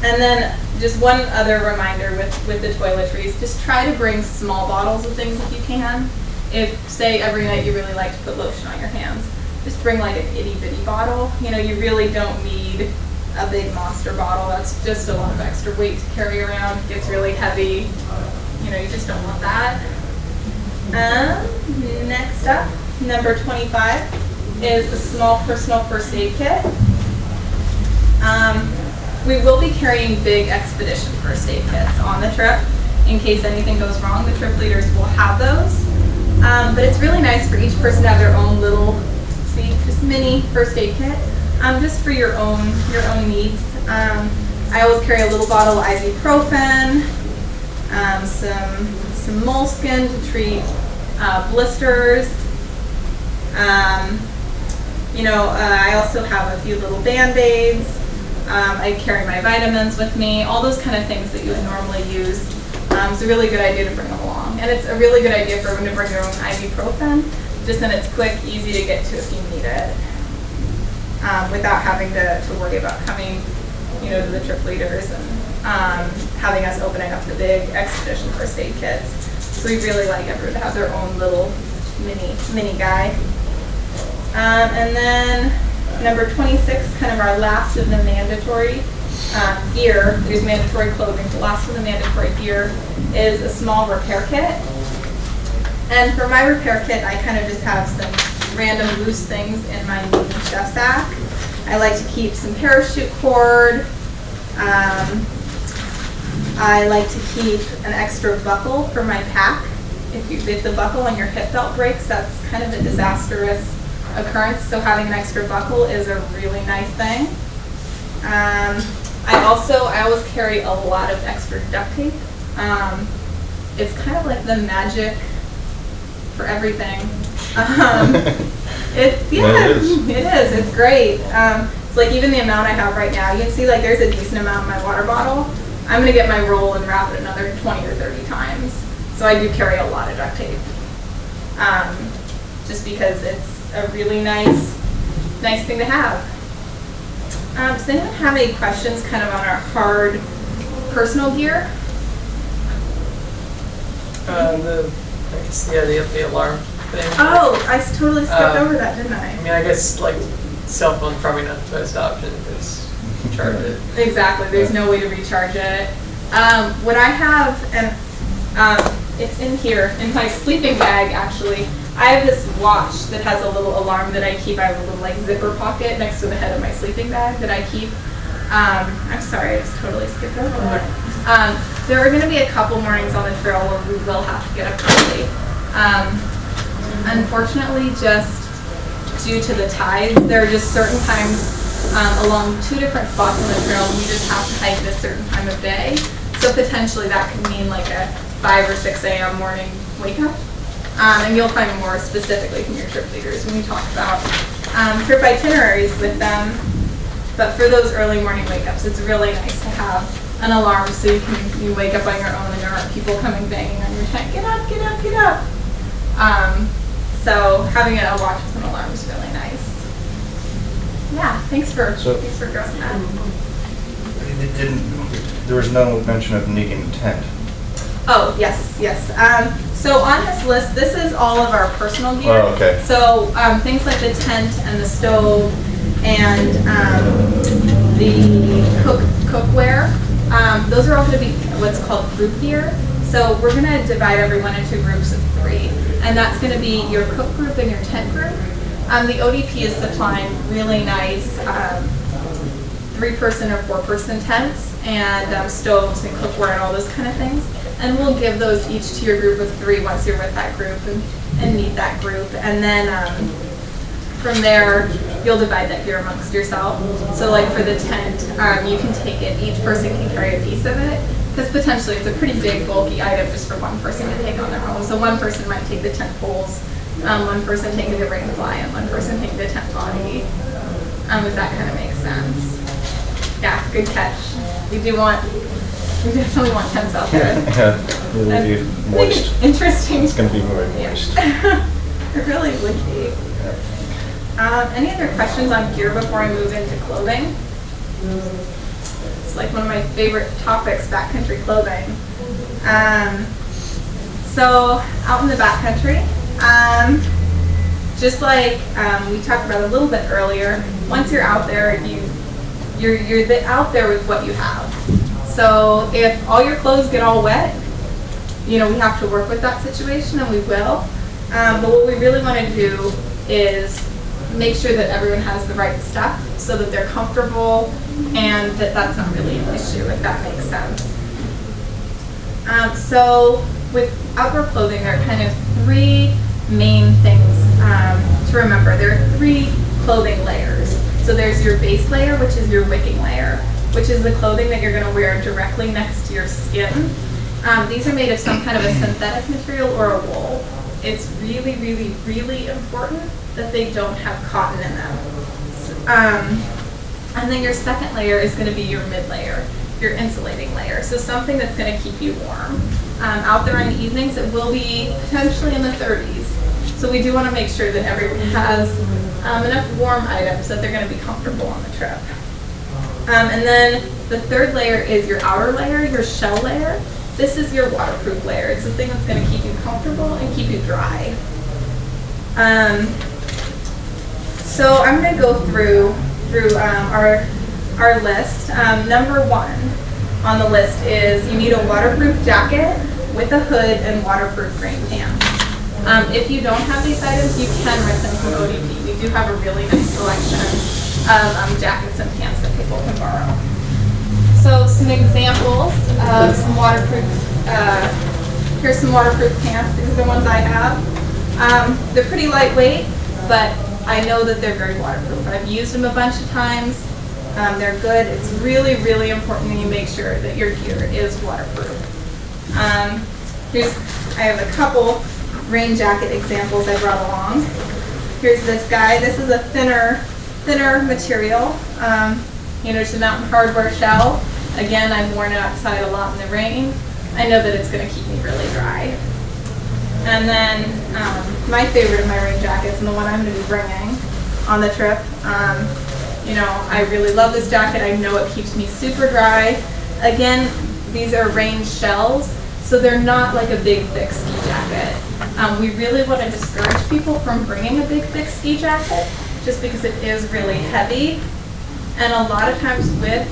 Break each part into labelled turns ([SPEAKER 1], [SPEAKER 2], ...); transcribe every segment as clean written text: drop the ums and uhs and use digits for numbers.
[SPEAKER 1] And then just one other reminder with the toiletries, just try to bring small bottles of things if you can. If, say, every night you really like to put lotion on your hands, just bring like an itty bitty bottle. You know, you really don't need a big monster bottle. That's just a lot of extra weight to carry around. It gets really heavy. You know, you just don't want that. Next up, number 25 is a small personal first aid kit. We will be carrying big expedition first aid kits on the trip. In case anything goes wrong, the trip leaders will have those. But it's really nice for each person to have their own little, just mini first aid kit, just for your own needs. I always carry a little bottle of ibuprofen, some moleskin to treat blisters. I also have a few little Band-Aids. I carry my vitamins with me, all those kind of things that you would normally use. It's a really good idea to bring them along. And it's a really good idea for everyone to bring their own ibuprofen, just then it's quick, easy to get to if you need it, without having to worry about coming, to the trip leaders and having us opening up the big expedition first aid kits. So we really like everyone to have their own little mini guy. And then number 26, kind of our last of the mandatory gear. There's mandatory clothing. The last of the mandatory gear is a small repair kit. And for my repair kit, I kind of just have some random loose things in my need and stuff sack. I like to keep some parachute cord. I like to keep an extra buckle for my pack. If the buckle on your hip belt breaks, that's kind of a disastrous occurrence, so having an extra buckle is a really nice thing. I always carry a lot of extra duct tape. It's kind of like the magic for everything. It is. It's great. It's like even the amount I have right now, you can see like there's a decent amount in my water bottle. I'm going to get my roll and wrap it another 20 or 30 times. So I do carry a lot of duct tape. Just because it's a really nice thing to have. Does anyone have any questions kind of on our hard personal gear?
[SPEAKER 2] The alarm thing.
[SPEAKER 1] Oh, I totally skipped over that, didn't I?
[SPEAKER 2] I guess like cell phone's probably not the best option because charge it.
[SPEAKER 1] Exactly, there's no way to recharge it. What I have, and it's in here, in my sleeping bag actually, I have this watch that has a little alarm that I keep. I have a little like zipper pocket next to the head of my sleeping bag that I keep. I'm sorry, I just totally skipped over that. There are going to be a couple mornings on the trail where we will have to get up early. Unfortunately, just due to the tides, there are just certain times along 2 different spots on the trail when you just have to hike at a certain time of day. So potentially that could mean like a 5 or 6 a.m. morning wake up. And you'll find more specifically from your trip leaders when you talk about trip itineraries with them. But for those early morning wake-ups, it's really nice to have an alarm so you wake up on your own and there aren't people coming banging on your tent. Get up, get up, get up. So having a watch with an alarm is really nice. Yeah, thanks for addressing that.
[SPEAKER 3] There was no mention of needing a tent.
[SPEAKER 1] Oh, yes. So on this list, this is all of our personal gear.
[SPEAKER 3] Oh, okay.
[SPEAKER 1] So things like the tent and the stove and the cookware, those are all going to be what's called group gear. So we're going to divide everyone into groups of 3. And that's going to be your cook group and your tent group. The ODP is supplying really nice 3-person or 4-person tents and stoves and cookware and all those kind of things. And we'll give those each to your group of 3 once you're with that group and meet that group. And then from there, you'll divide that gear amongst yourself. So like for the tent, you can take it, each person can carry a piece of it, because potentially it's a pretty big, bulky item just for one person to take on their own. So one person might take the tent poles, one person taking the rain fly, and one person taking the tent body, if that kind of makes sense. Yeah, good catch. We definitely want tents out there.
[SPEAKER 3] Yeah, it'll be moist.
[SPEAKER 1] Interesting.
[SPEAKER 3] It's going to be very moist.
[SPEAKER 1] It really would be. Any other questions on gear before I move into clothing? It's like one of my favorite topics, backcountry clothing. So out in the backcountry, just like we talked about a little bit earlier, once you're out there, you're out there with what you have. So if all your clothes get all wet, we have to work with that situation, and we will. But what we really want to do is make sure that everyone has the right stuff so that they're comfortable and that that's not really an issue, if that makes sense. So with outdoor clothing, there are kind of three main things to remember. There are three clothing layers. So there's your base layer, which is your wicking layer, which is the clothing that you're going to wear directly next to your skin. These are made of some kind of a synthetic material or a wool. It's really, really, really important that they don't have cotton in them. And then your second layer is going to be your mid layer, your insulating layer. So something that's going to keep you warm. Out there in the evenings, it will be potentially in the 30s. So we do want to make sure that everyone has enough warm items that they're going to be comfortable on the trip. And then the third layer is your outer layer, your shell layer. This is your waterproof layer. It's the thing that's going to keep you comfortable and keep you dry. So I'm going to go through our list. Number one on the list is you need a waterproof jacket with a hood and waterproof rain pants. If you don't have these items, you can rent them from ODP. We do have a really nice selection of jackets and pants that people can borrow. So some examples of some waterproof, here's some waterproof pants. These are the ones I have. They're pretty lightweight, but I know that they're very waterproof. I've used them a bunch of times. They're good. It's really, really important that you make sure that your gear is waterproof. I have a couple rain jacket examples I brought along. Here's this guy. This is a thinner material. It's a Mountain Hardware shell. Again, I've worn it outside a lot in the rain. I know that it's going to keep me really dry. And then my favorite of my rain jackets, and the one I'm going to be bringing on the trip, I really love this jacket. I know it keeps me super dry. Again, these are rain shells, so they're not like a big, thick ski jacket. We really want to discourage people from bringing a big, thick ski jacket just because it is really heavy. And a lot of times with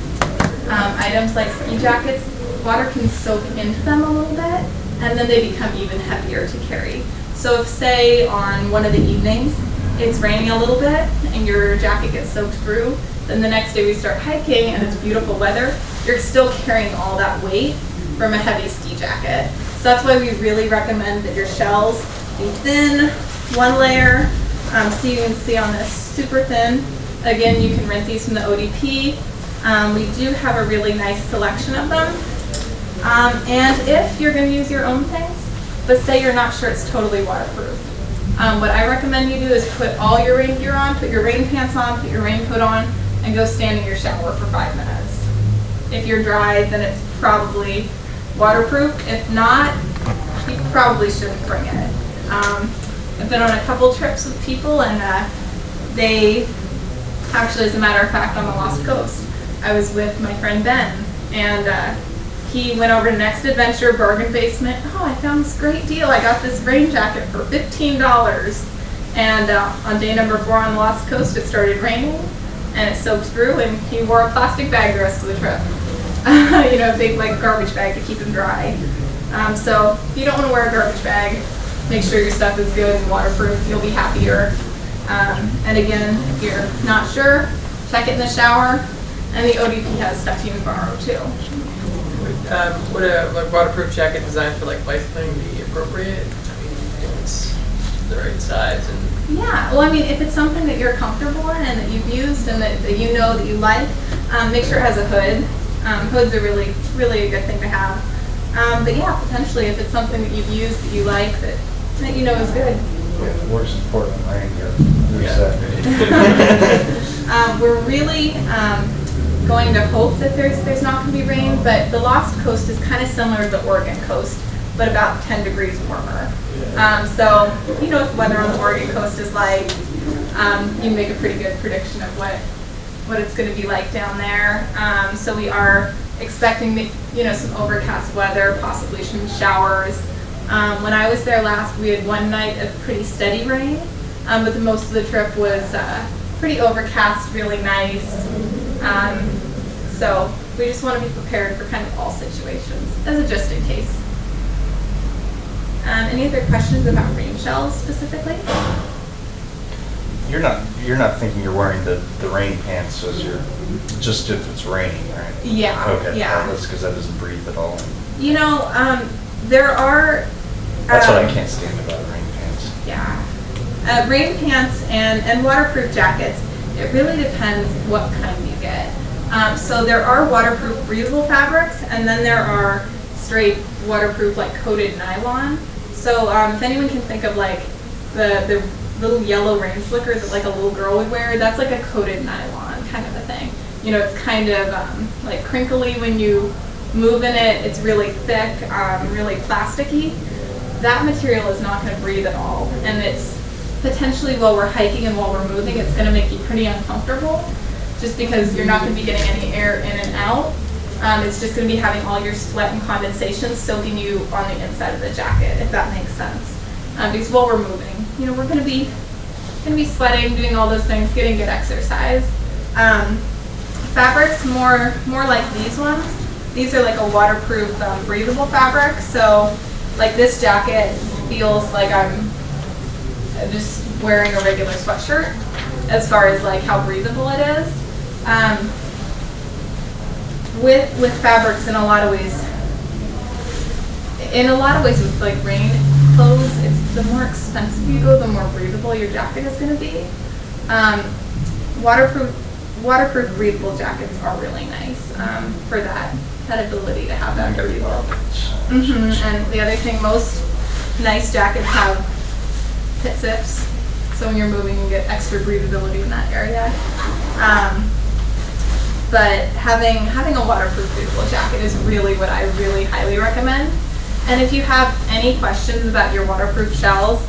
[SPEAKER 1] items like ski jackets, water can soak into them a little bit, and then they become even heavier to carry. So if, say, on one of the evenings, it's raining a little bit and your jacket gets soaked through, then the next day we start hiking and it's beautiful weather, you're still carrying all that weight from a heavy ski jacket. So that's why we really recommend that your shells be thin, one layer. So you can see on this, super thin. Again, you can rent these from the ODP. We do have a really nice selection of them. And if you're going to use your own things, but say you're not sure it's totally waterproof, what I recommend you do is put all your rain gear on, put your rain pants on, put your raincoat on, and go stand in your shower for 5 minutes. If you're dry, then it's probably waterproof. If not, you probably shouldn't bring it. I've been on a couple trips with people, and they actually, as a matter of fact, on the Lost Coast, I was with my friend Ben, and he went over to Next Adventure, bargain basement. Oh, I found this great deal. I got this rain jacket for $15. And on day number 4 on the Lost Coast, it started raining, and it soaked through, and he wore a plastic bag the rest of the trip. A big garbage bag to keep him dry. So if you don't want to wear a garbage bag, make sure your stuff is good and waterproof. You'll be happier. And again, if you're not sure, check it in the shower, and the ODP has stuff you can borrow too.
[SPEAKER 2] Would a waterproof jacket designed for bicycling be appropriate? If it's the right size and.
[SPEAKER 1] Yeah, well, if it's something that you're comfortable in and that you've used and that you know that you like, make sure it has a hood. Hoods are really, really a good thing to have. But yeah, potentially if it's something that you've used that you like that you know is good.
[SPEAKER 3] Yeah, works in Portland, I ain't here.
[SPEAKER 1] We're really going to hope that there's not going to be rain, but the Lost Coast is kind of similar to the Oregon coast, but about 10 degrees warmer. So what the weather on the Oregon coast is like. You can make a pretty good prediction of what what it's going to be like down there. So we are expecting, some overcast weather, possibly some showers. When I was there last, we had one night of pretty steady rain, but most of the trip was pretty overcast, really nice. So we just want to be prepared for kind of all situations, as a just in case. Any other questions about rain shells specifically?
[SPEAKER 3] You're not thinking you're wearing the rain pants as you're, just if it's raining, right?
[SPEAKER 1] Yeah.
[SPEAKER 3] Okay.
[SPEAKER 1] Yeah.
[SPEAKER 3] That's because that doesn't breathe at all.
[SPEAKER 1] There are.
[SPEAKER 3] That's what I can't stand about rain pants.
[SPEAKER 1] Yeah. Rain pants and waterproof jackets, it really depends what kind you get. So there are waterproof breathable fabrics, and then there are straight waterproof like coated nylon. So if anyone can think of like the little yellow rain slickers that like a little girl would wear, that's like a coated nylon kind of a thing. It's kind of like crinkly when you move in it. It's really thick, really plasticky. That material is not going to breathe at all, and it's potentially while we're hiking and while we're moving, it's going to make you pretty uncomfortable, just because you're not going to be getting any air in and out. It's just going to be having all your sweat and condensation soaking you on the inside of the jacket, if that makes sense. Because while we're moving, we're going to be sweating, doing all those things, getting good exercise. Fabrics more like these ones. These are like a waterproof, breathable fabric. So, like this jacket feels like I'm just wearing a regular sweatshirt, as far as like how breathable it is. With fabrics, in a lot of ways with like rain clothes, it's the more expensive you go, the more breathable your jacket is going to be. Waterproof breathable jackets are really nice for that ability to have that breathable. And the other thing, most nice jackets have pit zips, so when you're moving you get extra breathability in that area. But having a waterproof breathable jacket is really what I really highly recommend. And if you have any questions about your waterproof shells,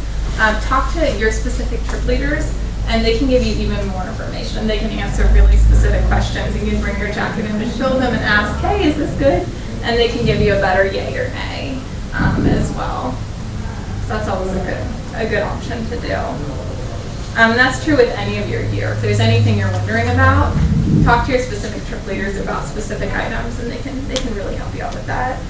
[SPEAKER 1] talk to your specific trip leaders, and they can give you even more information. They can answer really specific questions. You can bring your jacket in to show them and ask, hey, is this good? And they can give you a better yay or nay as well. So that's always a good option to do. And that's true with any of your gear. If there's anything you're wondering about, talk to your specific trip leaders about specific items, and they can really help you out with that.